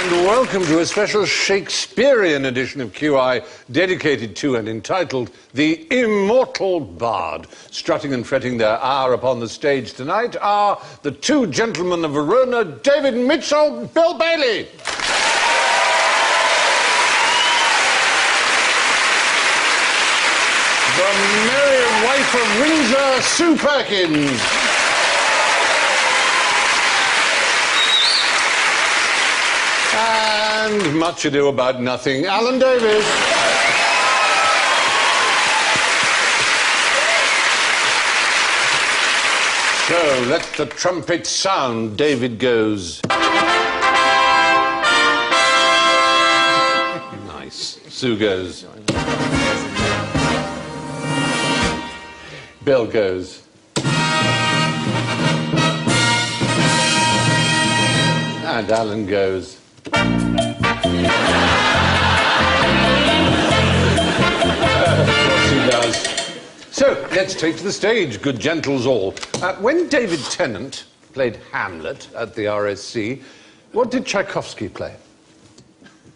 Welcome to a special Shakespearean edition of QI dedicated to and entitled The Immortal Bard. Strutting and fretting their hour upon the stage tonight are the two gentlemen of Verona, David Mitchell, Bill Bailey. The merry wife of Windsor, Sue Perkins. And much ado about nothing, Alan Davis. So, let the trumpet sound. David goes. Nice. Sue goes. Bill goes. And Alan goes. So, let's take to the stage, good gentles all. When David Tennant played Hamlet at the RSC, what did Tchaikovsky play?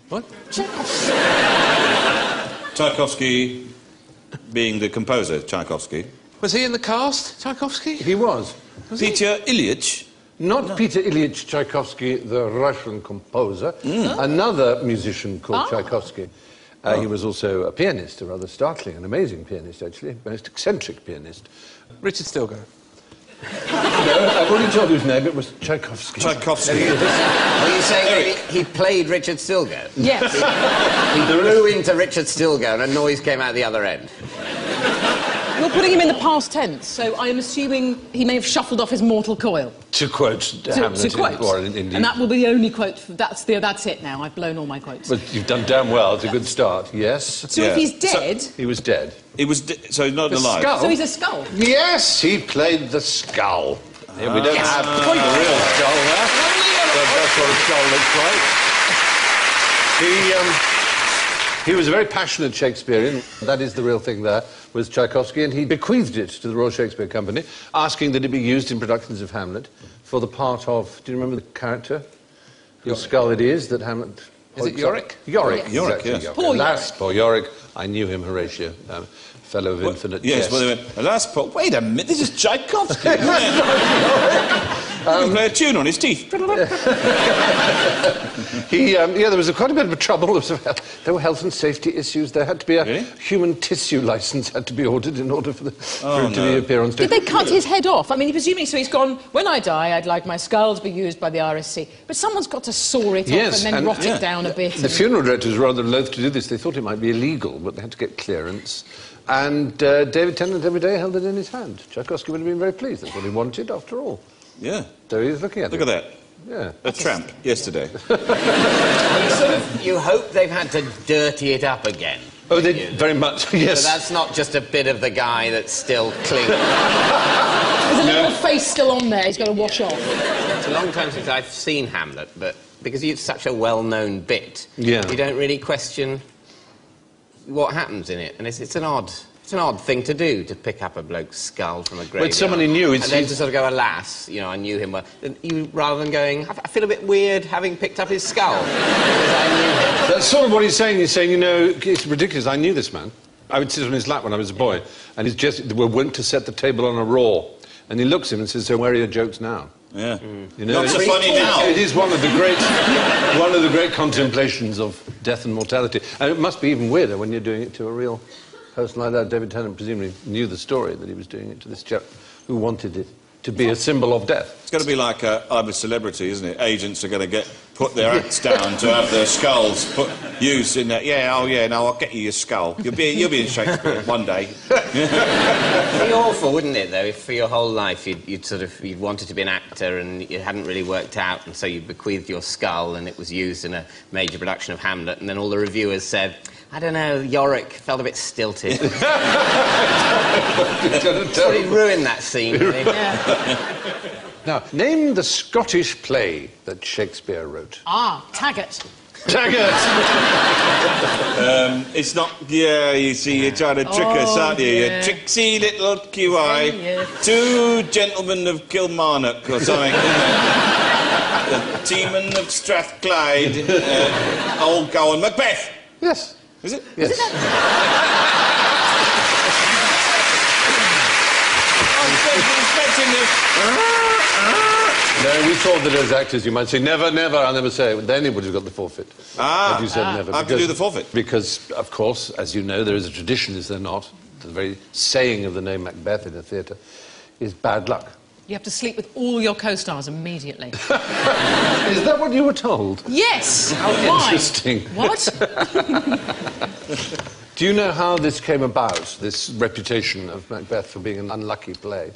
What? Tchaikovsky. Tchaikovsky being the composer, Tchaikovsky. Was he in the cast, Tchaikovsky? He was. Peter Ilyich? Not Peter Ilyich Tchaikovsky, the Russian composer. Another musician called Tchaikovsky. He was also a pianist, a rather startling and amazing pianist, actually. Most eccentric pianist. Richard Stilgoe. No, I've already told you his name. It was Tchaikovsky. Tchaikovsky. Are you saying that he played Richard Stilgoe? Yes. He blew into Richard Stilgoe and a noise came out the other end. You're putting him in the past tense, so I am assuming he may have shuffled off his mortal coil. To quote Hamlet. To quote. Indeed. And that will be the only quote. That's it now. I've blown all my quotes. But you've done damn well. It's a good start. Yes? So if he's dead... He was dead. He was so he's not alive. Skull? So he's a skull? Yes, he played the skull. Yeah, we don't have the real skull there. But that's what a skull looks like. He was a very passionate Shakespearean. That is the real thing there, was Tchaikovsky, and he bequeathed it to the Royal Shakespeare Company, asking that it be used in productions of Hamlet for the part of... Do you remember the character? The skull it is that Hamlet... Is it Yorick? Yorick. Yes. Yorick, exactly, yes. Yorick. Poor Alas, poor Yorick. I knew him, Horatio, fellow of infinite Yes, jest. well, they went, alas, poor... Wait a minute, this is Tchaikovsky. He can play a tune on his teeth. There was quite a bit of a trouble. There were health and safety issues. There had to be a human tissue licence had to be ordered in order for him to appear on stage. Did they cut his head off? I mean, presumably, so he's gone, when I die, I'd like my skull to be used by the RSC. But someone's got to saw it off and then rot it down a bit. The funeral directors were rather loath to do this. They thought it might be illegal, but they had to get clearance. And David Tennant every day held it in his hand. Tchaikovsky would have been very pleased. That's what he wanted, after all. Yeah. There he is looking at it. Look at that. Yeah. A tramp, yesterday. You hope they've had to dirty it up again. Oh, they very much, yes. So that's not just a bit of the guy that's still clean. There's a little face still on there he's got to wash off. It's a long time since I've seen Hamlet, but because it's such a well-known bit, you don't really question what happens in it. And it's an odd thing to do, to pick up a bloke's skull from a graveyard. But someone he knew... And then to sort of go, alas, you know, I knew him well. Rather than going, I feel a bit weird having picked up his skull. Because I knew him. That's sort of what he's saying. He's saying, you know, it's ridiculous. I knew this man. I would sit on his lap when I was a boy, and he's just... We're wont to set the table on a raw. And he looks at him and says, so where are your jokes now? Yeah. You know, not so funny now. It is one of the great contemplations of death and mortality. And it must be even weirder when you're doing it to a real person like that. David Tennant presumably knew the story that he was doing it to this chap who wanted it to be a symbol of death. It's going to be like I'm a Celebrity, isn't it? Agents are going to put their acts down to have their skulls used in there. Yeah, oh yeah, no, I'll get you your skull. You'll be in Shakespeare one day. It'd be awful, wouldn't it, though, if for your whole life you'd wanted to be an actor and it hadn't really worked out, and so you bequeathed your skull and it was used in a major production of Hamlet, and then all the reviewers said, I don't know, Yorick felt a bit stilted. Really ruined that scene, really. Yeah. Now, name the Scottish play that Shakespeare wrote. Ah, Taggart. Taggart! It's not... Yeah, you see, you're trying to trick us, aren't you? Yeah. You tricksy little QI. Yeah. Two gentlemen of Kilmarnock or something. The Teeman of Strathclyde. Old Gowan Macbeth. Yes. Is it? Yes. No, we thought that as actors you might say, never, never, I'll never say it. Then it would have got the forfeit. But you said never. I have to do the forfeit. Because, of course, as you know, there is a tradition, is there not? The very saying of the name Macbeth in a theatre is bad luck. You have to sleep with all your co-stars immediately. Is that what you were told? Yes! How interesting. What? Do you know how this came about, this reputation of Macbeth for being an unlucky play?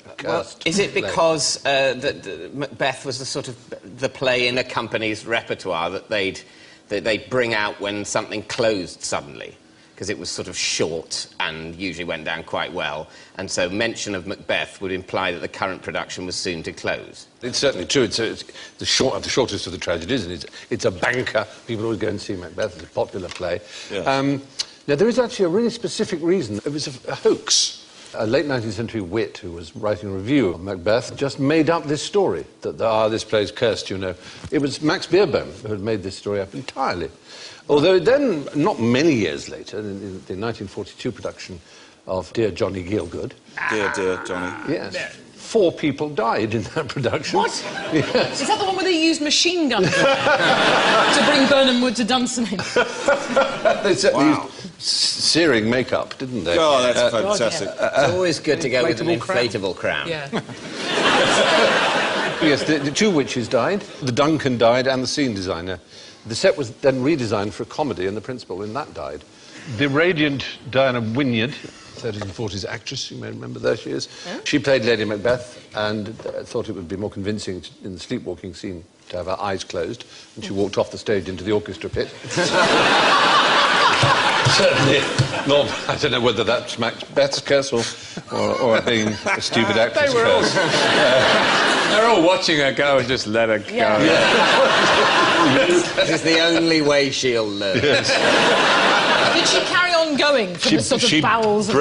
Is it because Macbeth was the sort of the play in a company's repertoire that they'd bring out when something closed suddenly? Because it was sort of short and usually went down quite well, and so mention of Macbeth would imply that the current production was soon to close. It's certainly true. It's the shortest of the tragedies, and it's a banker. People always go and see Macbeth. It's a popular play. Yes. Now, there is actually a really specific reason. It was a hoax. A late 19th century wit who was writing a review of Macbeth just made up this story, that this play's cursed, you know. It was Max Beerbohm who had made this story up entirely. Although then, not many years later, in the 1942 production of Dear Johnny Gielgud... Dear Johnny. Yes. 4 people died in that production. What? Yes. Is that the one where they used machine guns to bring Burnham Wood to Dunsinane? They certainly used searing makeup, didn't they? Oh, that's fantastic. It's always good to go with an inflatable crown. Yeah. Yes, the 2 witches died. The Duncan died and the scene designer. The set was then redesigned for a comedy, and the principal in that died. The radiant Diana Wynyard, 30s and 40s actress, you may remember, there she is. Yeah? She played Lady Macbeth and thought it would be more convincing in the sleepwalking scene to have her eyes closed, and she walked off the stage into the orchestra pit. Certainly not. I don't know whether that's Macbeth's curse or being a stupid actress curse. They're all watching her go and just let her go. Yeah. This is the only way she'll learn. Yes. Did she carry on going from the sort of bowels of...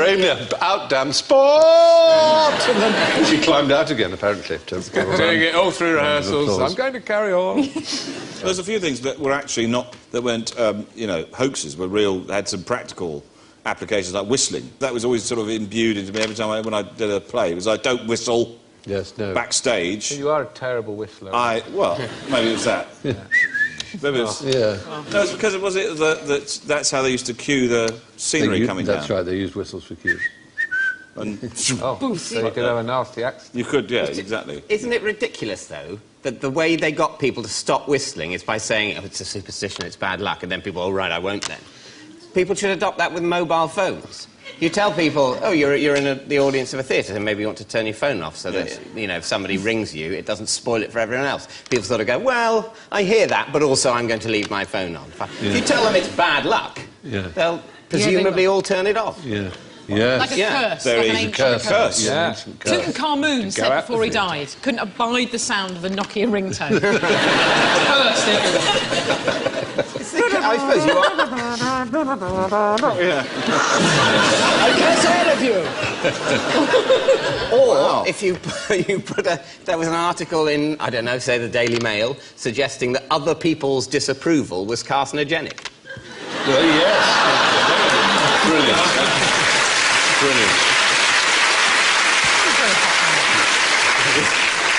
out, damn sport! And then she climbed out again, apparently. Doing it all through rehearsals. I'm going to carry on. There's a few things that were actually that weren't, you know, hoaxes, were real, had some practical applications, like whistling. That was always sort of imbued into me every time when I did a play. It was like, don't whistle. Yes, no. Backstage. You are a terrible whistler. Well, maybe it was that. Yeah. Maybe it was... Yeah. No, it's because that's how they used to cue the scenery coming down. That's right, they used whistles for cues. And so you could have a nasty accident. you could, yeah, exactly. Isn't it ridiculous, though, that the way they got people to stop whistling is by saying, oh, it's a superstition, it's bad luck, and then people, oh, right, I won't then. People should adopt that with mobile phones. You tell people, oh, you're in the audience of a theatre, and maybe you want to turn your phone off so that, you know, if somebody rings you, it doesn't spoil it for everyone else. People sort of go, well, I hear that, but also I'm going to leave my phone on. If you tell them it's bad luck, they'll presumably all turn it off. Yeah. Yeah. Like a curse, There like an is a ancient curse. Yeah. Tutankhamun said before he died, couldn't abide the sound of the Nokia ringtone. Cursed everyone. I suppose you are. I curse all of you. Or if you put there was an article in, I don't know, say the Daily Mail, suggesting that other people's disapproval was carcinogenic. Well, yes. Brilliant. Brilliant.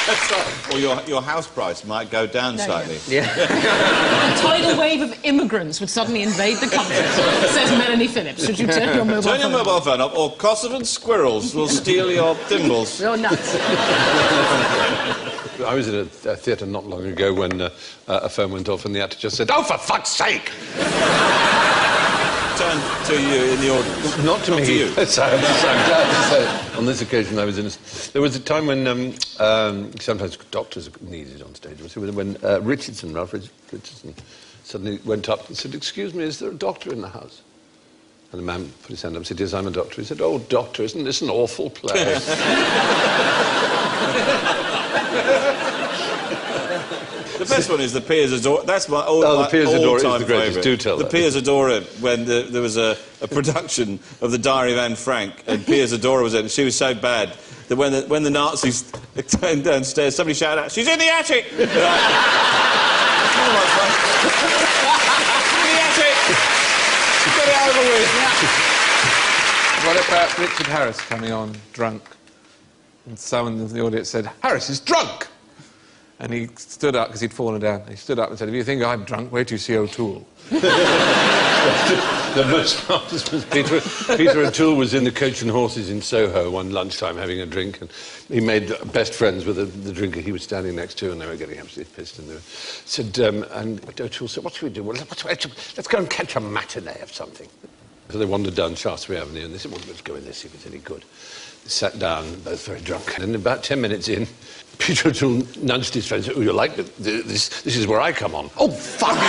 That's right. Or your house price might go down slightly. Yeah. A tidal wave of immigrants would suddenly invade the country, says Melanie Phillips. Should you turn your mobile phone off? Turn your mobile phone off, or Kosovan squirrels will steal your thimbles. You're nuts. I was in a theatre not long ago when a phone went off and the actor just said, "Oh, for fuck's sake!" Turn to you in the audience. Not to me. To you. So I'm glad to say, on this occasion, I was in. There was a time when sometimes doctors are needed on stage. When Ralph Richardson, suddenly went up and said, "Excuse me, is there a doctor in the house?" And the man put his hand up and said, "Yes, I'm a doctor." He said, "Oh, doctor, isn't this an awful play?" The best one is the Piers Adora. That's my the Piers Adora is the greatest. Favourite. Do tell the that. Piers Adora, when there was a production of the Diary of Anne Frank, and Piers Adora was in it, and she was so bad that when the Nazis came downstairs, somebody shouted out, "She's in the attic!" She's in the attic! Get it over with! What about Richard Harris coming on drunk? And someone in the audience said, "Harris is drunk!" And he stood up, because he'd fallen down. He stood up and said, "If you think I'm drunk, wait till you see O'Toole." The most famous was Peter O'Toole was in the Coach and Horses in Soho one lunchtime having a drink, and he made best friends with the drinker he was standing next to, and they were getting absolutely pissed. And they said, and O'Toole said, "What should we do? Well, let's go and catch a matinee of something." So they wandered down Shaftesbury Avenue, and they said, "Well, let's go in there, see if it's any good." They sat down, both very drunk, and about 10 minutes in, Peter O'Toole nudged his friend and said, "Oh, you like this? This is where I come on." "Oh, fuck!" I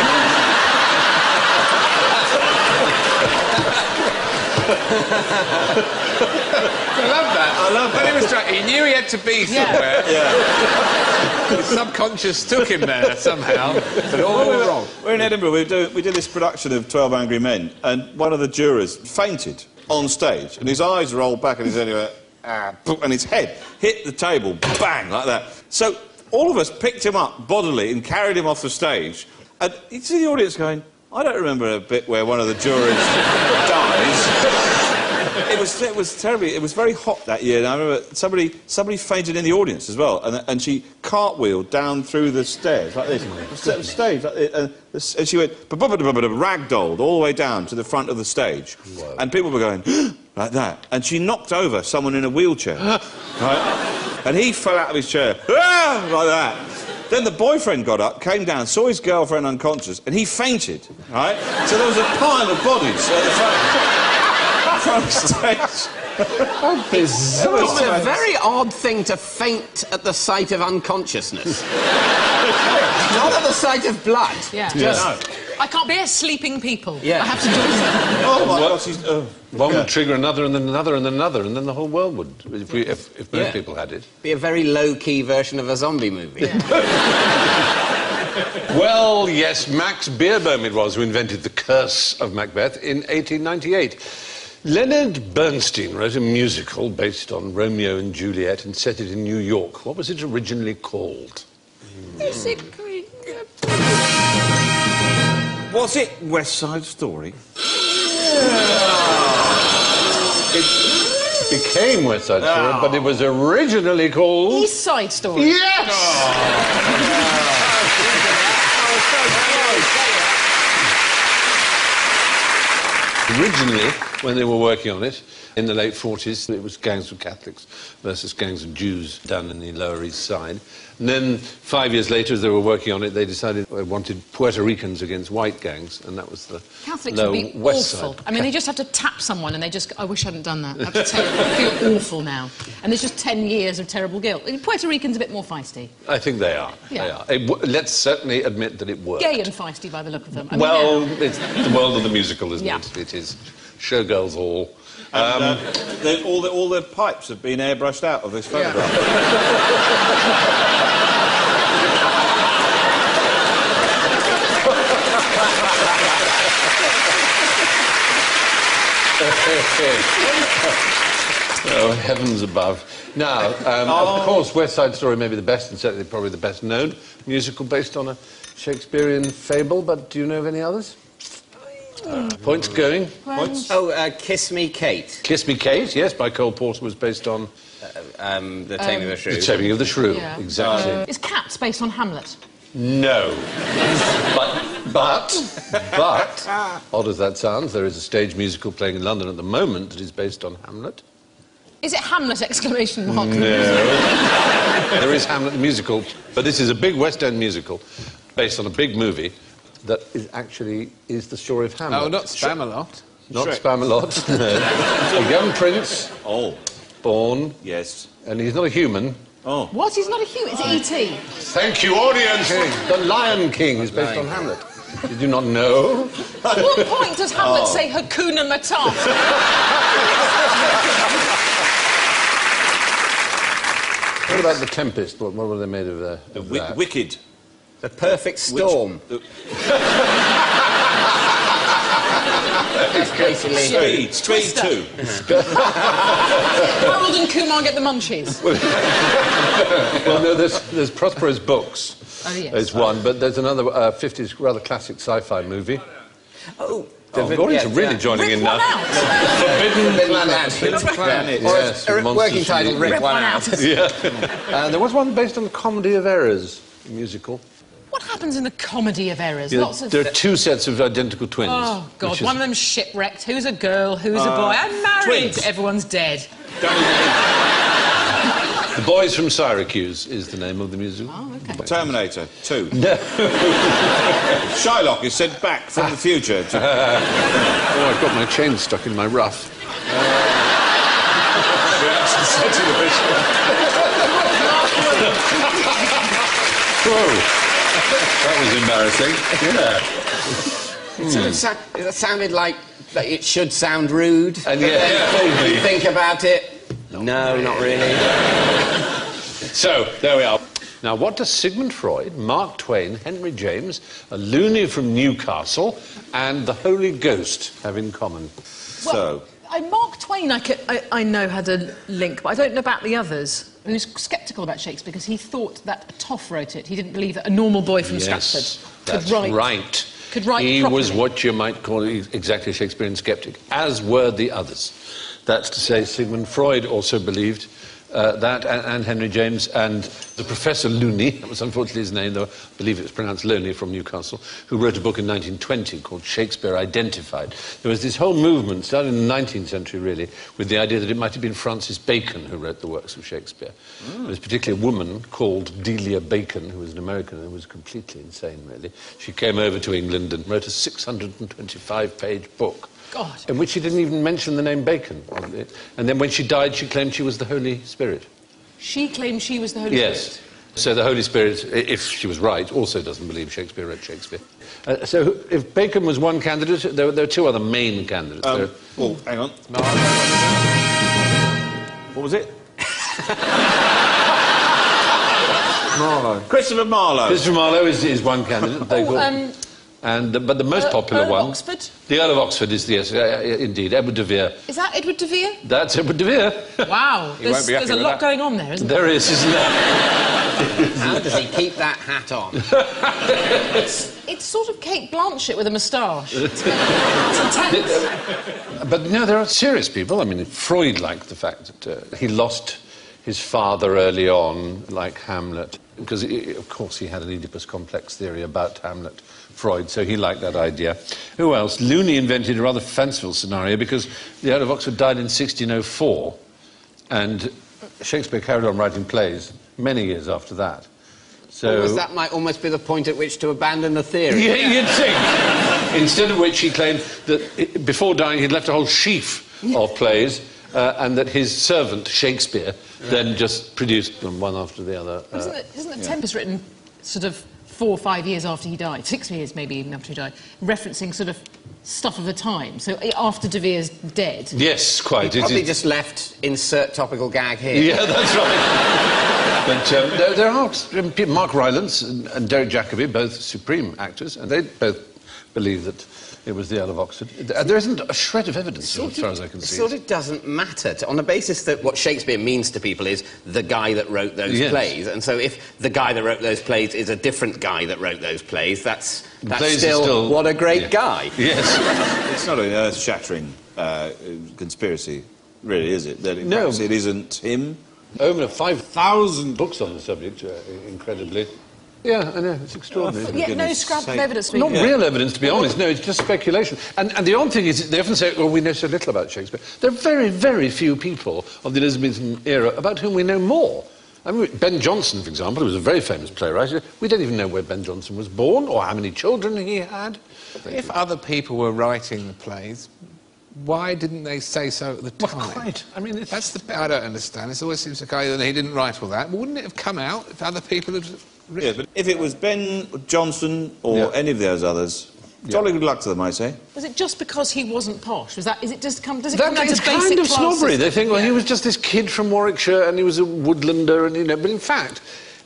love that. I love that. When he was drunk, he knew he had to be somewhere. Yeah. His subconscious took him there somehow. But all went wrong. We're in Edinburgh. We did this production of 12 Angry Men, and one of the jurors fainted on stage, and his eyes rolled back, and his head went, and his head hit the table, bang, like that. So all of us picked him up bodily and carried him off the stage, and you see the audience going, "I don't remember a bit where one of the jurors dies." It was terrible. It was very hot that year, and I remember somebody fainted in the audience as well, and she cartwheeled down through the stairs like this, stage, like this, and she went ragdolled all the way down to the front of the stage. Whoa. And people were going like that, and she knocked over someone in a wheelchair, right? And he fell out of his chair like that. Then the boyfriend got up, came down, saw his girlfriend unconscious, and he fainted, right? So there was a pile of bodies at the front stage. How bizarre. It's a very odd thing to faint at the sight of unconsciousness. Not at the sight of blood. Yeah. Just... I can't bear sleeping people. Yeah. I have to do something. Oh, my gosh, one would trigger another, and then another, and then another, and then the whole world would, if most people had it. Be a very low-key version of a zombie movie. Yeah. Well, yes, Max Beerbohm it was who invented The Curse of Macbeth in 1898. Leonard Bernstein wrote a musical based on Romeo and Juliet and set it in New York. What was it originally called? Was it West Side Story? It became West Side Story, but it was originally called... East Side Story. Yes! Originally, when they were working on it, in the late 40s, it was gangs of Catholics versus gangs of Jews down in the Lower East Side. And then 5 years later, as they were working on it, they decided they wanted Puerto Ricans against white gangs, and that was the Catholics Lower would be West awful. Side. I mean, they just have to tap someone and they just... I wish I hadn't done that. I have to tell you, I feel awful now. And there's just 10 years of terrible guilt. Puerto Ricans a bit more feisty. I think they are. Yeah. They are. Let's certainly admit that it worked. Gay and feisty by the look of them. I mean, well, yeah. it's the world of the musical, isn't it? It is showgirls all. And, all the pipes have been airbrushed out of this photograph. Oh, heavens above. Now, of course, West Side Story may be the best, and certainly probably the best known musical based on a Shakespearean fable, but do you know of any others? Points going. Points? Oh, Kiss Me, Kate. Kiss Me, Kate, yes, by Cole Porter, was based on The Taming of the Shrew. The Taming of the Shrew, Yeah. exactly. Is Cats based on Hamlet? No. but, odd as that sounds, there is a stage musical playing in London at the moment that is based on Hamlet. Is it Hamlet, exclamation mark? No. There is Hamlet the musical, but this is a big West End musical based on a big movie that is actually the story of Hamlet. Oh, not Spamalot. Not Spamalot. No. A young prince. Oh. Born. Yes. And he's not a human. Oh. What? He's not a human. Is it E.T.? Thank you, audience. The Lion King is based on Hamlet. Did you not know? At what point does Hamlet say Hakuna Matata? What about The Tempest? What were they made of there? Wicked. The Perfect Storm. That's basically... Speed 2. Harold and Kumar get the munchies. Well, no, there's Prospero's Books. Oh, yes. There's one, but there's another 50s rather classic sci-fi movie. Oh, The audience are really joining in now. Forbidden Planet. Yes, working title, Rip One Out. Yeah. There was one based on the Comedy of Errors musical. What happens in the Comedy of Errors? Yeah, Lots of... there are two sets of identical twins. Oh, God, one of them's shipwrecked. Who's a girl? Who's a boy? I'm married. Twins. Everyone's dead. The Boys from Syracuse is the name of the musical. Oh, OK. Terminator 2. No. Shylock is sent back from the future to... Oh, I've got my chain stuck in my ruff. Whoa. That was embarrassing. Yeah. It sounded like that it should sound rude. And you think about it. No, not really. So, there we are. Now, what does Sigmund Freud, Mark Twain, Henry James, a loony from Newcastle, and the Holy Ghost have in common? So... Mark Twain, I know, had a link, but I don't know about the others. And he was sceptical about Shakespeare because he thought that a toff wrote it. He didn't believe that a normal boy from Stratford could write. Right. Could write He properly. was what you might call exactly a Shakespearean sceptic, as were the others. That's to say, Sigmund Freud also believed that, and Henry James, and the Professor Looney, that was unfortunately his name, though I believe it was pronounced Loney, from Newcastle, who wrote a book in 1920 called Shakespeare Identified. There was this whole movement, started in the 19th century, really, with the idea that it might have been Francis Bacon who wrote the works of Shakespeare. There was particularly a woman called Delia Bacon, who was an American and was completely insane, really. She came over to England and wrote a 625-page book. God. In which she didn't even mention the name Bacon. And then when she died, she claimed she was the Holy Spirit. She claimed she was the Holy Spirit? Yes. So the Holy Spirit, if she was right, also doesn't believe Shakespeare wrote Shakespeare. So if Bacon was one candidate, there are two other main candidates. Oh, hang on. What was it? Marlowe. Christopher Marlowe. Christopher Marlowe is one candidate. But the most popular Earl one... of Oxford? The Earl of Oxford is, yes, indeed, Edward de Vere. Is that Edward de Vere? That's Edward de Vere. Wow, there's a lot going on there, isn't there? There is, isn't there? How does he keep that hat on? It's sort of Kate Blanchett with a moustache. It's intense. But, you know, there are serious people. I mean, Freud liked the fact that he lost his father early on, like Hamlet, because, of course, he had an Oedipus complex theory about Hamlet, Freud, so he liked that idea. Who else? Looney invented a rather fanciful scenario because the Earl of Oxford died in 1604, and Shakespeare carried on writing plays many years after that. So that might almost be the point at which to abandon the theory. Yeah, you'd think. Instead of which he claimed that before dying he'd left a whole sheaf of plays, and that his servant, Shakespeare, then just produced them one after the other. Isn't the Tempest written sort of 4 or 5 years after he died? 6 years, maybe, even after he died, referencing sort of stuff of the time. So after de Vere's dead. Yes, quite. He probably just left insert topical gag here. Yeah, that's right. But there are Mark Rylance and Derek Jacobi, both supreme actors, and they both believe that it was the Earl of Oxford. There isn't a shred of evidence, as far as I can see. It sort of doesn't matter. On the basis that what Shakespeare means to people is the guy that wrote those plays. And so if the guy that wrote those plays is a different guy that wrote those plays, that's still what a great guy. Yes. It's not an earth-shattering conspiracy, really, is it? That No. perhaps it isn't him? Omen, 5,000 books on the subject, incredibly. Yeah, I know, it's extraordinary. Yeah, no scrap of evidence. Not real evidence, to be honest, no, it's just speculation. And the odd thing is, they often say, well, we know so little about Shakespeare. There are very, very few people of the Elizabethan era about whom we know more. I mean, Ben Jonson, for example, who was a very famous playwright, we don't even know where Ben Jonson was born or how many children he had. If other people were writing the plays, why didn't they say so at the time? Well, quite. I mean, that's the bit I don't understand. It always seems to go that he didn't write all that. Wouldn't it have come out if other people had written? Yeah, but if it was Ben Jonson or any of those others, jolly good luck to them, I say. Was it just because he wasn't posh? Is it just come? Does it that come down to is basic kind of class snobbery. system? They think, well, he was just this kid from Warwickshire and he was a woodlander, and you know. But in fact,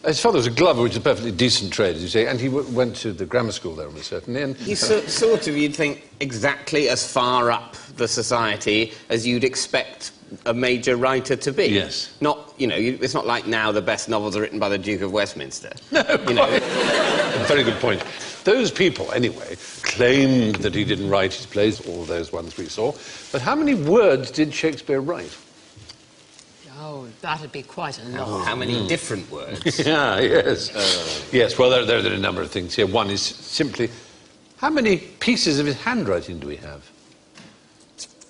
his father was a glover, which is a perfectly decent trade, as you say, and he went to the grammar school there almost certainly. And he's sort of, you'd think, exactly as far up the society as you'd expect a major writer to be. Yes. Not, you know, it's not like now the best novels are written by the Duke of Westminster. No, you know. Very good point. Those people, anyway, claimed that he didn't write his plays, all those ones we saw. But how many words did Shakespeare write? Oh, that'd be quite a lot. How many different words? Yes. Yes, well, there are a number of things here. One is simply, how many pieces of his handwriting do we have?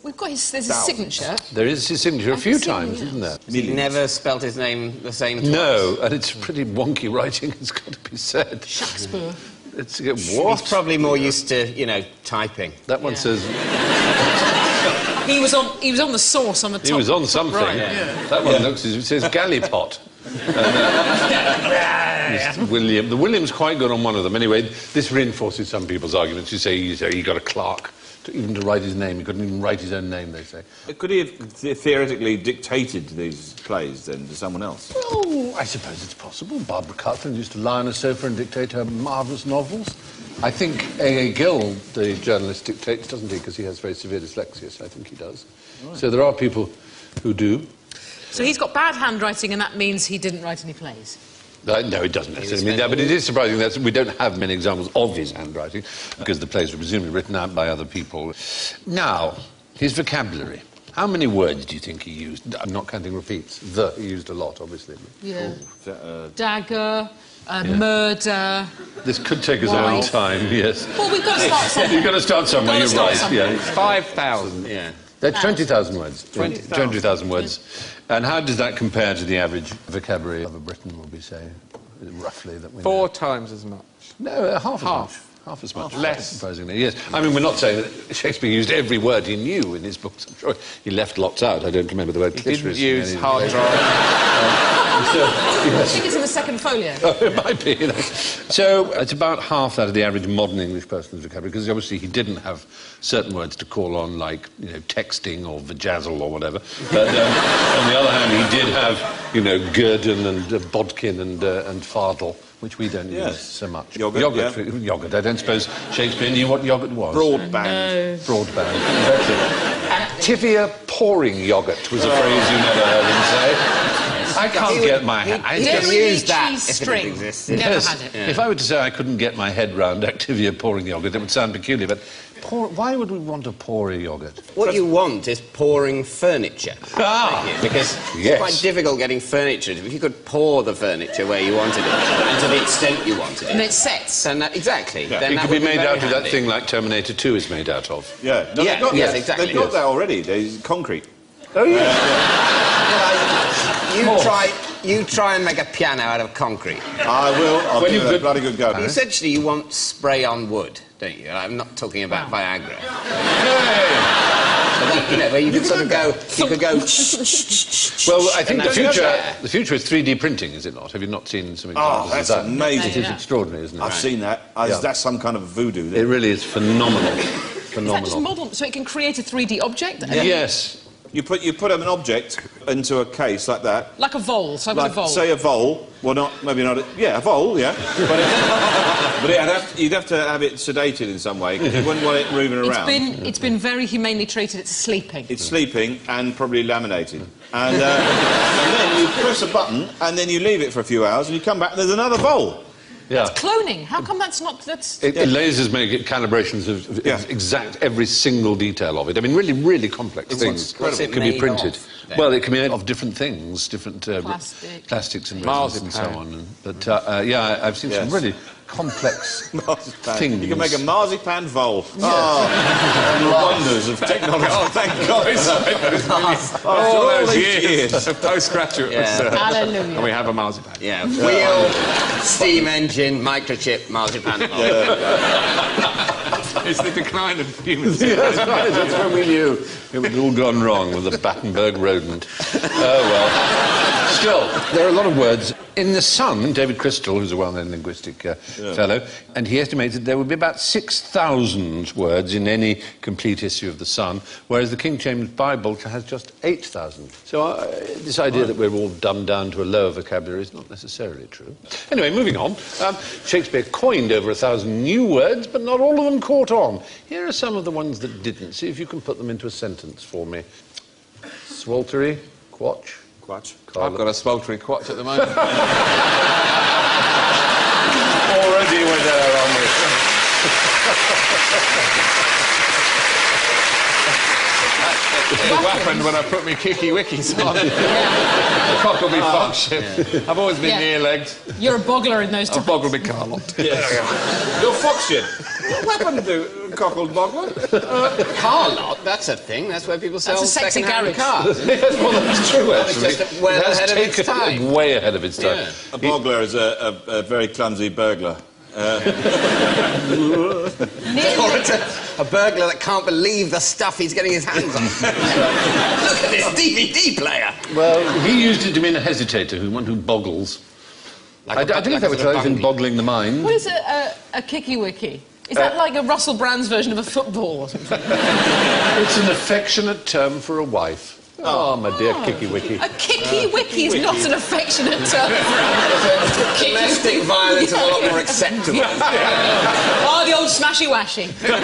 We've got there's his signature. There is his signature a few times, isn't there? He never spelt his name the same twice. No, and it's pretty wonky writing, it's got to be said. Shakespeare. It's, what? He's probably more used to, you know, typing. That one says... He was on the sauce on the top. He was on something. Right, That one looks, it says gallipot. William. The William's quite good on one of them. Anyway, this reinforces some people's arguments. You say he got a clerk even to write his name. He couldn't even write his own name, they say. Could he have theoretically dictated these plays, then, to someone else? Oh, I suppose it's possible. Barbara Cartland used to lie on a sofa and dictate her marvellous novels. I think A.A. Gill, the journalist, dictates, doesn't he? Because he has very severe dyslexia, so I think he does. Right. So there are people who do. So he's got bad handwriting, and that means he didn't write any plays? No, it doesn't necessarily mean that, but it is surprising that we don't have many examples of his handwriting, because the plays were presumably written out by other people. Now, his vocabulary. How many words do you think he used? I'm not counting repeats. He used a lot, obviously. Yeah. Dagger, murder... This could take us a long time, yes. Well, we've got to start somewhere. You've got to start somewhere, you're right. Yeah. 5,000. Yeah. That's 20,000 words. 20,000 words. And how does that compare to the average vocabulary of a Briton, would we say, roughly? That we 4 times as much. No, half as much. Half as much. Less. Surprisingly, yes. I mean, we're not saying that Shakespeare used every word he knew in his books. I'm sure he left lots out. I don't remember the word clitoris. He didn't use hard drive. I think it's in the second folio. Oh, it might be. You know. So it's about half that of the average modern English person's vocabulary, because obviously he didn't have certain words to call on, like, you know, texting or vajazzle or whatever. But on the other hand, he did have, you know, guerdon and bodkin and fardel, which we don't use so much. Yogurt. Yogurt. I don't suppose Shakespeare knew what yogurt was. Broadband. Broadband. Exactly. Activia pouring yogurt was a phrase you never heard him say. I can't get my head... He didn't use that if it existed. Never had it. Yeah. If I were to say I couldn't get my head round Activia pouring yogurt, it would sound peculiar, but why would we want to pour a yogurt? What you want is pouring furniture. Because it's quite difficult getting furniture. If you could pour the furniture where you wanted it, and to the extent you wanted it... And it sets. Then exactly. Yeah. Then it that could be would made out very of that handy. thing like Terminator 2 is made out of. Yeah. No, Yes, exactly. They've got that already. There's concrete. Oh, yeah. You try and make a piano out of concrete. I will. I'll give it a bloody good go. Essentially, you want spray on wood, don't you? I'm not talking about Viagra. You know, where you could sort of go... You could go... Well, I think the future is 3D printing, is it not? Have you not seen some examples of that? That's amazing. It is extraordinary, isn't it? I've seen that. That's some kind of voodoo. It really is phenomenal. Is that just model, so it can create a 3D object? Yes. You put an object into a case like that. Like a vole, so like, a vole. say a vole. Well, maybe not. A vole, yeah. But you'd have to have it sedated in some way, because you wouldn't want it moving around. It's been very humanely treated. It's sleeping. It's sleeping and probably laminated. And then you press a button, and then you leave it for a few hours, and you come back, and there's another vole. Yeah. That's cloning. How come that's not... Lasers make it calibrations of exact every single detail of it. I mean, really, really complex things it can be made printed. of, Well, it can be made of different things, different plastics and resins and so on. But yeah, I've seen some really complex things. You can make a marzipan vole. Oh, wonders of technology. Oh, thank God. All those years of postgraduate research. Hallelujah. And we have a marzipan. Yeah, wheel, steam engine, microchip, marzipan. It's the decline of humans. That's right, that's when we knew it had all gone wrong with the Battenberg rodent. Oh, well. Still, there are a lot of words. In The Sun, David Crystal, who's a well-known linguistic fellow, and he estimated there would be about 6,000 words in any complete issue of The Sun, whereas the King James Bible has just 8,000. So this idea that we're all dumbed down to a lower vocabulary is not necessarily true. Anyway, moving on. Shakespeare coined over 1,000 new words, but not all of them caught on. Here are some of the ones that didn't. See if you can put them into a sentence for me. Sweltery, quatch. Quatch. I've got a sweltering quatch at the moment. Already we're there, aren't we? It happened when I put my kicky wickies on. The cock will be foxing. I've always been near-legged. You're a boggler in those times. I've boggled my Carlot. You're foxing. What happened to cockled boggler? Carlot, that's a thing. That's where people sell That's a sexy second-hand garage. cars. Yes, well, that's true, actually. It's just well ahead of its time. Way ahead of its time. Yeah. A boggler is a very clumsy burglar. Or it's a burglar that can't believe the stuff he's getting his hands on. Look at this DVD player. Well, he used it to mean a hesitator, one who boggles. I don't know if that was in boggling the mind. What is a kicky-wicky? Is that like a Russell Brand's version of a football or something? It's an affectionate term for a wife. Oh, my dear Kicky-Wicky. A kicky-wicky is not an affectionate term for a Domestic violence is a lot more acceptable. Oh, the old smashy-washy. The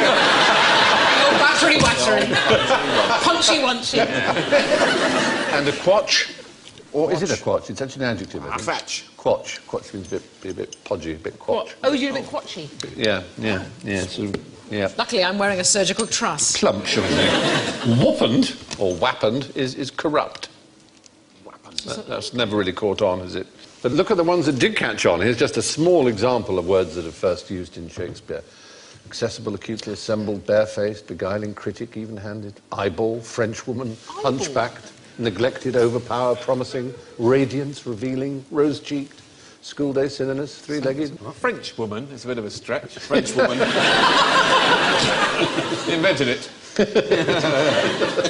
old battery-wattery. Punchy-wunchy. And a quatch, or is it a quatch? It's actually an adjective. A quatch. Quatch. Quatch means be a bit podgy, a bit quatch. Oh, you're a bit quatchy. Yeah. So, yeah. Luckily, I'm wearing a surgical truss. Plump, shall we say. Whoppened, or wappened, is corrupt. That's never really caught on, is it? But look at the ones that did catch on. Here's just a small example of words that are first used in Shakespeare. Accessible, acutely assembled, barefaced, beguiling, critic, even-handed, eyeball, Frenchwoman, hunchbacked, neglected, overpowered, promising, radiance, revealing, rose-cheeked, school day synonymous, three-legged. French woman is a bit of a stretch. French woman. He invented it.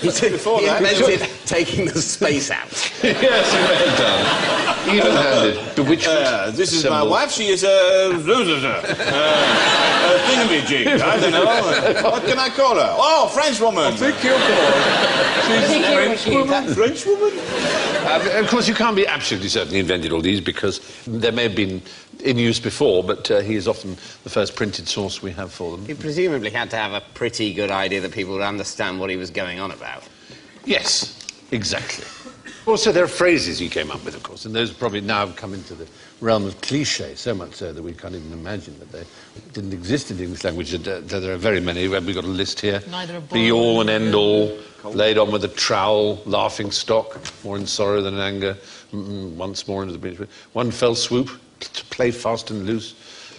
Before He that, invented taking the space out. Yes, he may have done. Even-handed, bewitchment. this is my symbol. wife. She is a thingamajig. I don't know. What can I call her? Oh, French woman. French woman. Of course, you can't be absolutely certain he invented all these because they may have been in use before, but he is often the first printed source we have for them. He presumably had to have a pretty good idea that people would understand what he was going on about. Yes, exactly. Also, there are phrases he came up with, of course, and those probably now have come into the realm of cliché, so much so that we can't even imagine that they didn't exist in the English language. There are very many. We've got a list here. Neither a Be boy all and end all, laid on with a trowel, laughing stock, more in sorrow than in anger, once more into the breach. One fell swoop, to play fast and loose.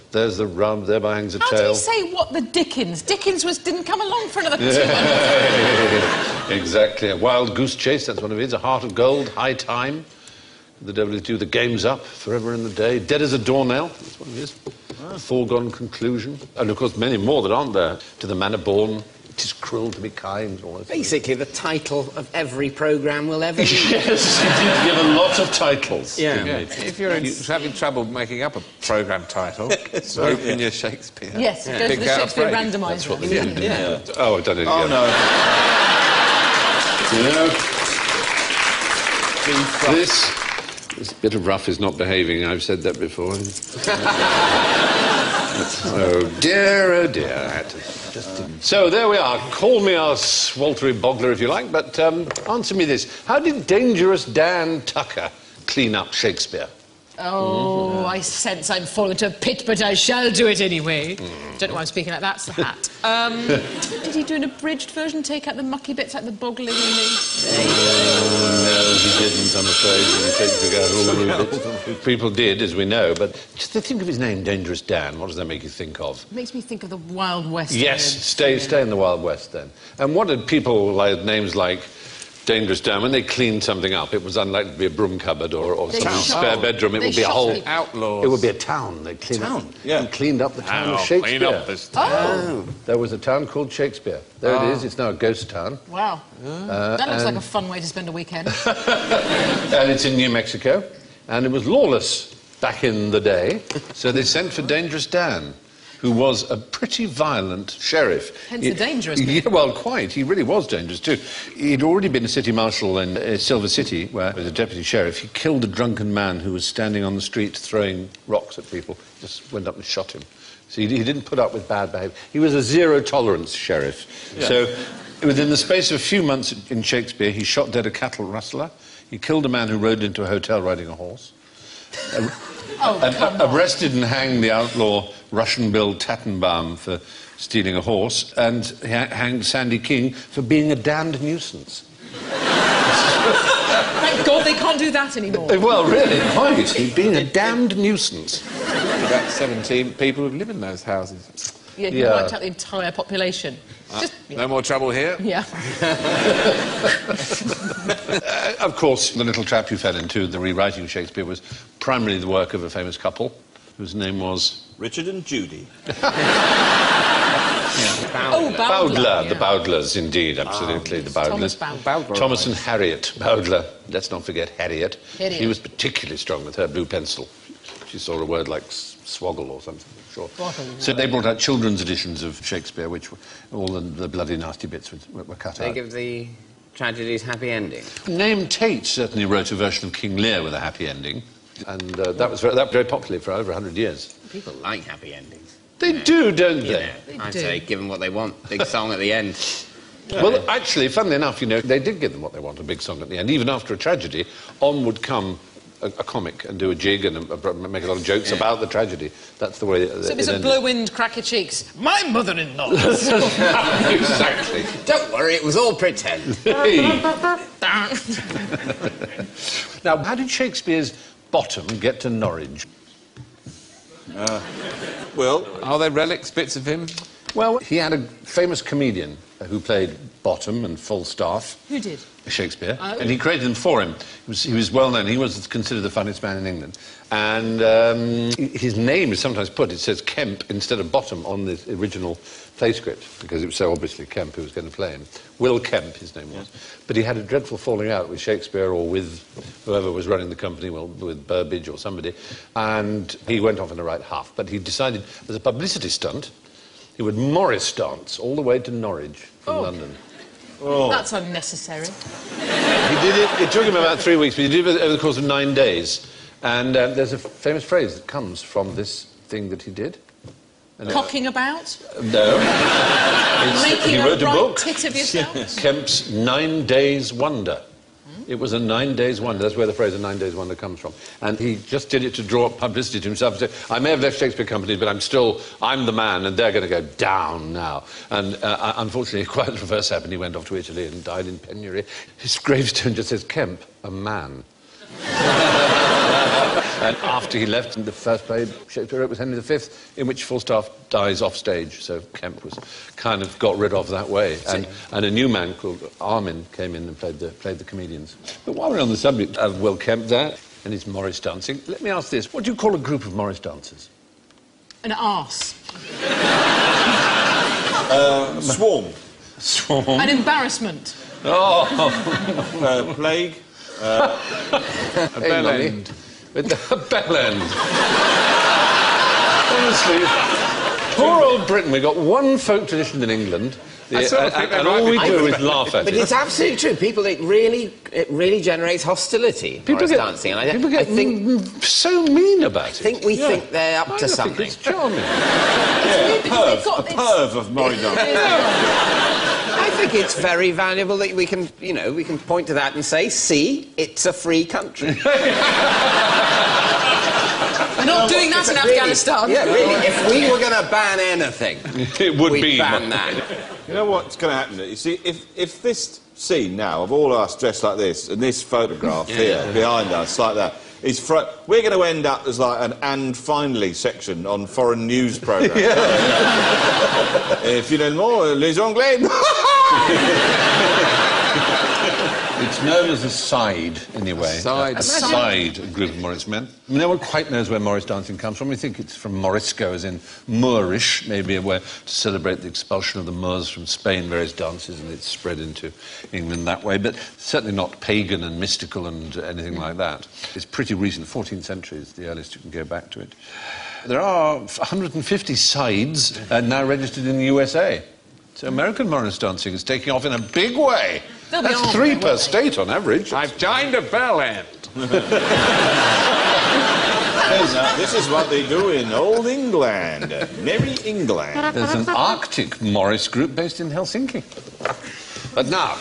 There's the rub, thereby hangs a How tail. do you say what the Dickens? Dickens didn't come along for another 200. Exactly. A wild goose chase, that's one of his. A heart of gold, high time. The devil is due, the game's up, forever in the day. Dead as a doornail, that's one of his. A foregone conclusion. And of course many more that aren't there. To the manor born, it is cruel to be kind. All that Basically, the title of every programme we'll ever use. Yes, he did give a lot of titles. Yeah. If you're having trouble making up a programme title, open your Shakespeare. Yes, go to Pick the out a Shakespeare phrase. randomizer. That's what they did. Yeah. Oh, I've done it again. Oh, no. This bit of rough is not behaving. I've said that before. Oh dear, I had to just... So there we are. Call me a sweltery boggler if you like, but answer me this. How did Dangerous Dan Tucker clean up Shakespeare? Oh, I sense I'm falling into a pit, but I shall do it anyway. Don't know why I'm speaking like that. That's the hat. Did he do an abridged version, take out the mucky bits like the boggling and the... No, he didn't, I'm afraid. He took out all the bits. People did, as we know, but just to think of his name, Dangerous Dan, what does that make you think of? It makes me think of the Wild West. Yes, stay in the Wild West, then. And what did people like names like Dangerous Dan, when they cleaned something up, it was unlikely to be a broom cupboard or someone's spare bedroom. It would be a whole... Outlaws. It would be a town. They cleaned up, and cleaned up the town of Shakespeare. Clean up this town. There was a town called Shakespeare. There it is. It's now a ghost town. Wow. That looks like a fun way to spend a weekend. And it's in New Mexico. And it was lawless back in the day. So they sent for Dangerous Dan, who was a pretty violent sheriff. Hence the dangerous bit. Yeah, well, quite. He really was dangerous, too. He'd already been a city marshal in Silver City, where he was a deputy sheriff. He killed a drunken man who was standing on the street throwing rocks at people. Just went up and shot him. So he didn't put up with bad behaviour. He was a zero-tolerance sheriff. Yeah. So within the space of a few months in Shakespeare, he shot dead a cattle rustler. He killed a man who rode into a hotel riding a horse. Arrested and hanged the outlaw Russian-billed Tannenbaum for stealing a horse, and hanged Sandy King for being a damned nuisance. Thank God they can't do that anymore. Well, really, quite. He'd been a damned nuisance. About 17 people who live in those houses. Yeah, he wiped out the entire population. No more trouble here? Yeah. Of course, the little trap you fell into, the rewriting of Shakespeare, was primarily the work of a famous couple whose name was... Richard and Judy. Bowdler, the Bowdlers, indeed, absolutely, the Bowdlers. Thomas and Harriet Bowdler. Let's not forget Harriet. He was particularly strong with her blue pencil. She saw a word like swoggle or something, I'm sure. So they brought out children's editions of Shakespeare, which all the bloody nasty bits were cut out. They give the tragedies happy ending. Name Tate certainly wrote a version of King Lear with a happy ending, and that was very popular for over 100 years. People like happy endings. They do, don't they? I'd say give them what they want. Big song at the end. Well, actually, funnily enough, you know, they did give them what they want, a big song at the end. Even after a tragedy, on would come a comic and do a jig and make a lot of jokes about the tragedy. That's the way it So it's a blow wind, crack your cheeks. My mother-in-law. Exactly. Don't worry, it was all pretend. Hey. Now, how did Shakespeare's Bottom get to Norwich? Well... Are there relics, bits of him? Well, he had a famous comedian who played Bottom and Falstaff. Who did? Shakespeare. Oh. And he created them for him. He was well known. He was considered the funniest man in England. And his name is sometimes put, it says Kemp instead of Bottom on the original play script, because it was so obviously Kemp who was going to play him. Will Kemp, his name was. But he had a dreadful falling out with Shakespeare or with whoever was running the company, well, with Burbage or somebody, and he went off in a right huff. But he decided, as a publicity stunt, he would Morris dance all the way to Norwich from London. Oh. That's unnecessary. He did it, it took him about 3 weeks, but he did it over the course of 9 days. And there's a famous phrase that comes from this thing that he did. And Cocking about? No. Making he wrote a book, tit of yourself? Kemp's 9 Days Wonder. It was a 9 days wonder. That's where the phrase a 9 days wonder comes from. And he just did it to draw up publicity to himself. So, I may have left Shakespeare companies, but I'm the man, and they're going to go down now. And unfortunately, quite the reverse happened. He went off to Italy and died in penury. His gravestone just says, Kemp, a man. And after he left, the first play Shakespeare wrote was Henry V, in which Falstaff dies off stage. So Kemp was kind of got rid of that way. And a new man called Armin came in and played the comedians. But while we're on the subject of Will Kemp there and his Morris dancing, let me ask this. What do you call a group of Morris dancers? An arse. Swarm. Swarm. An embarrassment. Oh. Plague. A bell end. A bell end. Honestly, poor old Britain. We've got one folk tradition in England, and all we do is laugh at it. But it's absolutely true. It really generates hostility. People get dancing, and people get so mean about it. I think we think they're up to something. It's charming. A perv of Morris dancing. I think it's very valuable that we can point to that and say, see, it's a free country. We're not doing that in Afghanistan. Yeah, really. If we were going to ban anything, we'd ban that. You know what's going to happen? You see, if this scene now of all of us dressed like this and this photograph here behind us like that is we're going to end up as like an "and finally" section on foreign news programmes. Finalement, les Anglais. It's known as a side, anyway. A side group of Morris men. No one quite knows where Morris dancing comes from. We think it's from Morisco, as in Moorish, maybe a way to celebrate the expulsion of the Moors from Spain, various dances, and it's spread into England that way, but certainly not pagan and mystical and anything like that. It's pretty recent, 14th century is the earliest you can go back to it. There are 150 sides now registered in the USA. So American Morris dancing is taking off in a big way. That's 3 per state on average. I've joined a bell end. This is what they do in old England, merry England. There's an Arctic Morris group based in Helsinki. But now,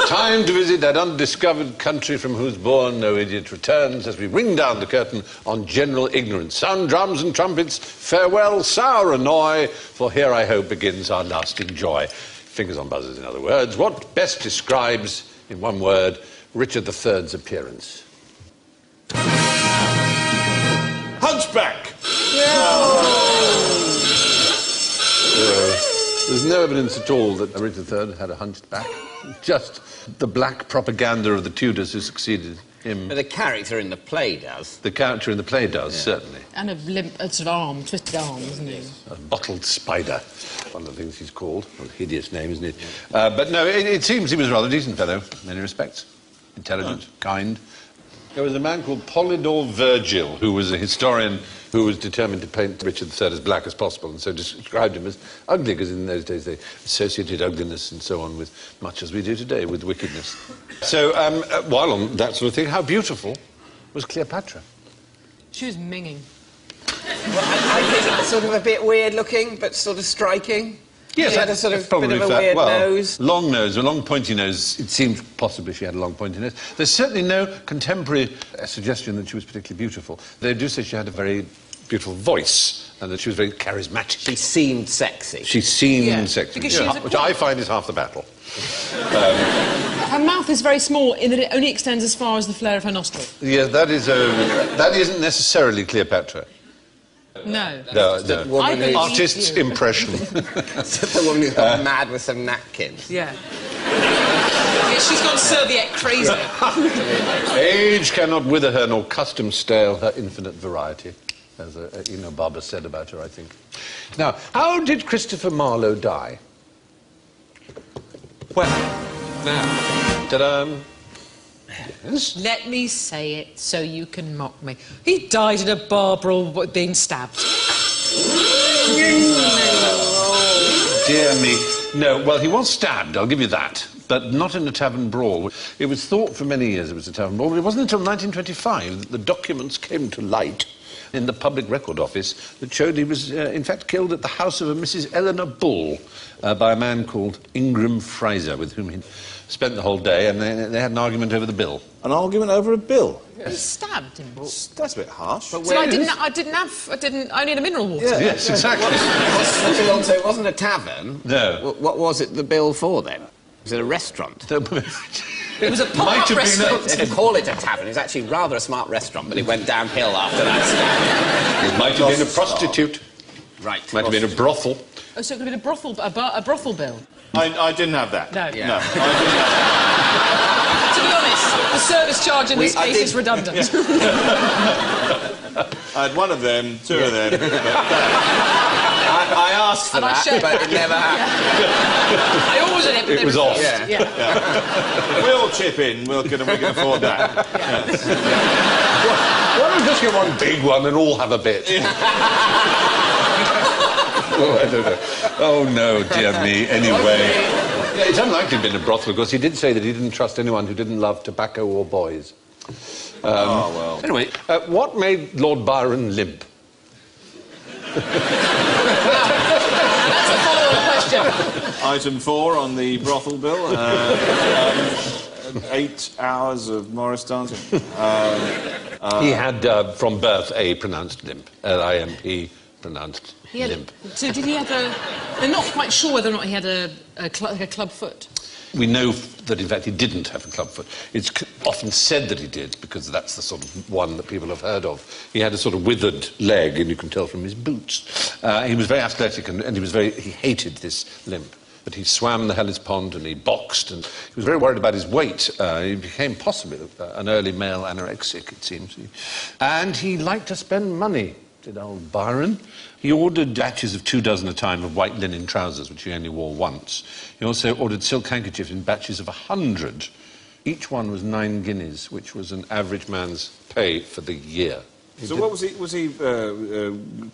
time to visit that undiscovered country from whose bourne no idiot returns as we ring down the curtain on general ignorance. Sound drums and trumpets, farewell, sour annoy, for here I hope begins our lasting joy. Fingers on buzzers, in other words. What best describes, in one word, Richard III's appearance? Hunchback! There's no evidence at all that Richard III had a hunched back. Just the black propaganda of the Tudors who succeeded him. But the character in the play does. The character in the play does, certainly. And a limp, a sort of arm, twisted arm, isn't he? A bottled spider, one of the things he's called. What a hideous name, isn't it? But no, it seems he was a rather decent fellow, in many respects. Intelligent, kind. There was a man called Polydore Virgil, who was a historian who was determined to paint Richard III as black as possible, and so described him as ugly, because in those days they associated ugliness and so on with much as we do today, with wickedness. So, while on that sort of thing, how beautiful was Cleopatra? She was minging. Well, I think it was sort of a bit weird looking, but sort of striking. Yes, she had a sort of bit of a weird nose. Long nose, a long pointy nose. It seems possibly she had a long pointy nose. There's certainly no contemporary suggestion that she was particularly beautiful. They do say she had a very beautiful voice and that she was very charismatic. She seemed sexy. She seemed sexy, which I find is half the battle. Her mouth is very small in that it only extends as far as the flare of her nostril. Yeah, that isn't necessarily Cleopatra. No. No. Artist's impression. The woman who's got mad with some napkins. Yeah. She's gone serviette crazy. Age cannot wither her, nor custom stale her infinite variety, as Barber said about her, I think. Now, how did Christopher Marlowe die? Well, now... Ta-da! Yes. Let me say it so you can mock me. He died in a bar brawl being stabbed. Dear me. No, well, he was stabbed, I'll give you that, but not in a tavern brawl. It was thought for many years it was a tavern brawl, but it wasn't until 1925 that the documents came to light in the Public Record Office that showed he was, in fact, killed at the house of a Mrs. Eleanor Bull by a man called Ingram Fraser, with whom he'd spent the whole day, and they had an argument over the bill. An argument over a bill? Yes. He stabbed him. That's a bit harsh. But I only had a mineral water. Yeah. Yes, exactly. So it wasn't a tavern? No. What was it the bill for, then? Was it a restaurant? It was a pop-up restaurant. They didn't call it a tavern. It was actually rather a smart restaurant, but it went downhill after that. It might have been a prostitute. Right. Might have been a brothel. Oh, so it could have been a brothel bill. I didn't have that. No. Yeah. No, I didn't have that. To be honest, the service charge in this case is redundant. I had one of them, two of them. I asked for that, but it never happened. I ordered it, but It was off. Yeah. We'll chip in. We can afford that. Why don't we just get one big one and all have a bit? Oh, I don't know. Oh, no, dear me. Anyway. It's unlikely to have been a brothel, because he did say that he didn't trust anyone who didn't love tobacco or boys. Well. Anyway, what made Lord Byron limp? That's a follow-up question. Item 4 on the brothel bill. 8 hours of Morris dancing. He had, from birth, a pronounced limp. L-I-M-P, pronounced limp. So did he have a... They're not quite sure whether or not he had a club foot. We know that, in fact, he didn't have a clubfoot. It's often said that he did, because that's the sort of one that people have heard of. He had a sort of withered leg, and you can tell from his boots. He was very athletic, and he hated this limp. But he swam the Hellespont, and he boxed, and he was very worried about his weight. He became possibly an early male anorexic, it seems. And he liked to spend money, did old Byron. He ordered batches of 24 a time of white linen trousers, which he only wore once. He also ordered silk handkerchiefs in batches of 100. Each one was 9 guineas, which was an average man's pay for the year. So what was he... Was he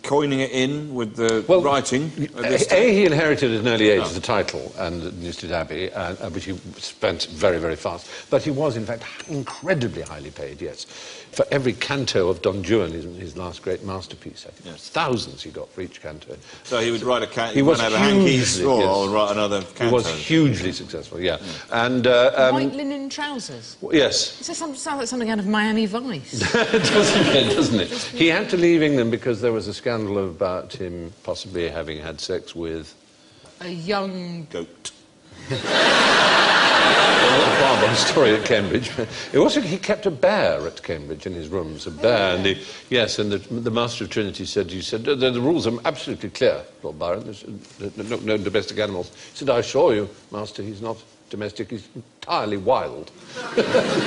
coining it in with the writing? He inherited at an early age the title and Newstead Abbey, which he spent very, very fast. But he was, in fact, incredibly highly paid, yes. For every canto of Don Juan, his last great masterpiece, I think. Yes. Thousands he got for each canto. So he would write a canto, he was have a hankies, or write another canto. He was hugely successful, yeah. And, white linen trousers? Yes. It sounds like something out of Miami Vice. Doesn't it? He had to leave England because there was a scandal about him possibly having had sex with... a young... goat. Well, a story at Cambridge. He kept a bear at Cambridge in his rooms, a bear. And the Master of Trinity said, the rules are absolutely clear, Lord Byron. There's no domestic animals. He said, I assure you, Master, he's not domestic, he's entirely wild.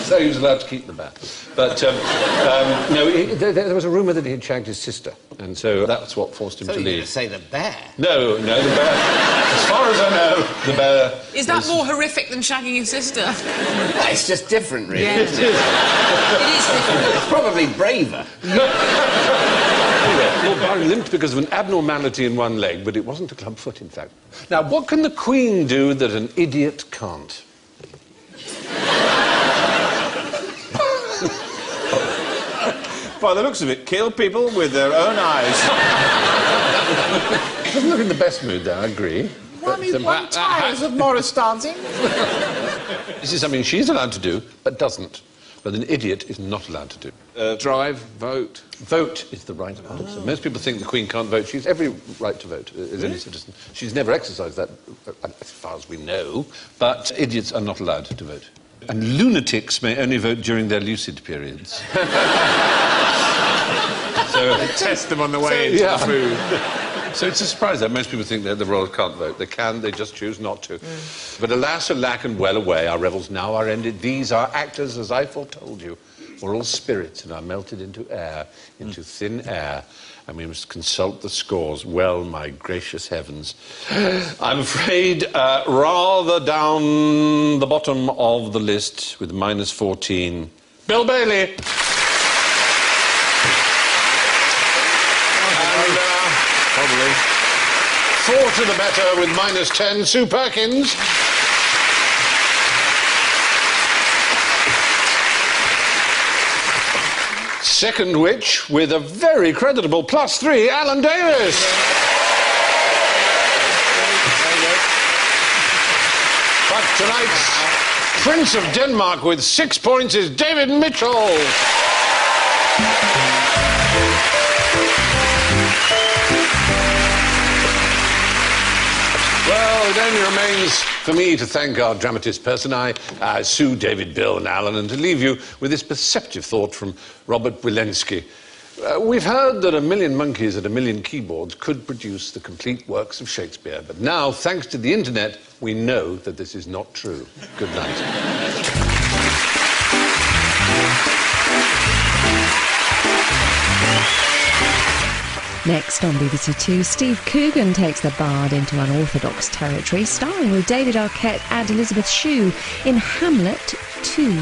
So he was allowed to keep the bear. But, no, there was a rumour that he'd shagged his sister, and so that's what forced him to leave. So you say the bear? No, the bear. As far as I know, the bear... Is that more horrific than shagging your sister? It's just different, really. Yeah. Isn't it? It is different. It's probably braver. Lord Byron limped because of an abnormality in one leg, but it wasn't a club foot, in fact. Now, what can the Queen do that an idiot can't? By the looks of it, kill people with their own eyes. Doesn't look in the best mood there, I agree. One tires of Morris dancing. This is something she's allowed to do, but doesn't. But an idiot is not allowed to do. Drive, vote. Vote is the right answer. Most people think the Queen can't vote. She has every right to vote as any citizen. She's never exercised that, as far as we know. But idiots are not allowed to vote. And lunatics may only vote during their lucid periods. So test them on the way into the food. So it's a surprise that most people think that the royals can't vote. They can, they just choose not to. But alas, alack, and well away, our revels now are ended. These are actors, as I foretold you. We're all spirits and are melted into air, into thin air, and we must consult the scores. Well, my gracious heavens. I'm afraid rather down the bottom of the list with -14, Bill Bailey. Probably. 4 to the better with -10, Sue Perkins. Second witch with a very creditable +3, Alan Davis. But tonight's Prince of Denmark with 6 points is David Mitchell. Well, it only remains for me to thank our dramatist personae, Sue, David, Bill and Alan, and to leave you with this perceptive thought from Robert Wilensky. We've heard that 1,000,000 monkeys at 1,000,000 keyboards could produce the complete works of Shakespeare, but now, thanks to the internet, we know that this is not true. Good night. Next on BBC Two, Steve Coogan takes the Bard into unorthodox territory, starring with David Arquette and Elizabeth Shue in Hamlet 2.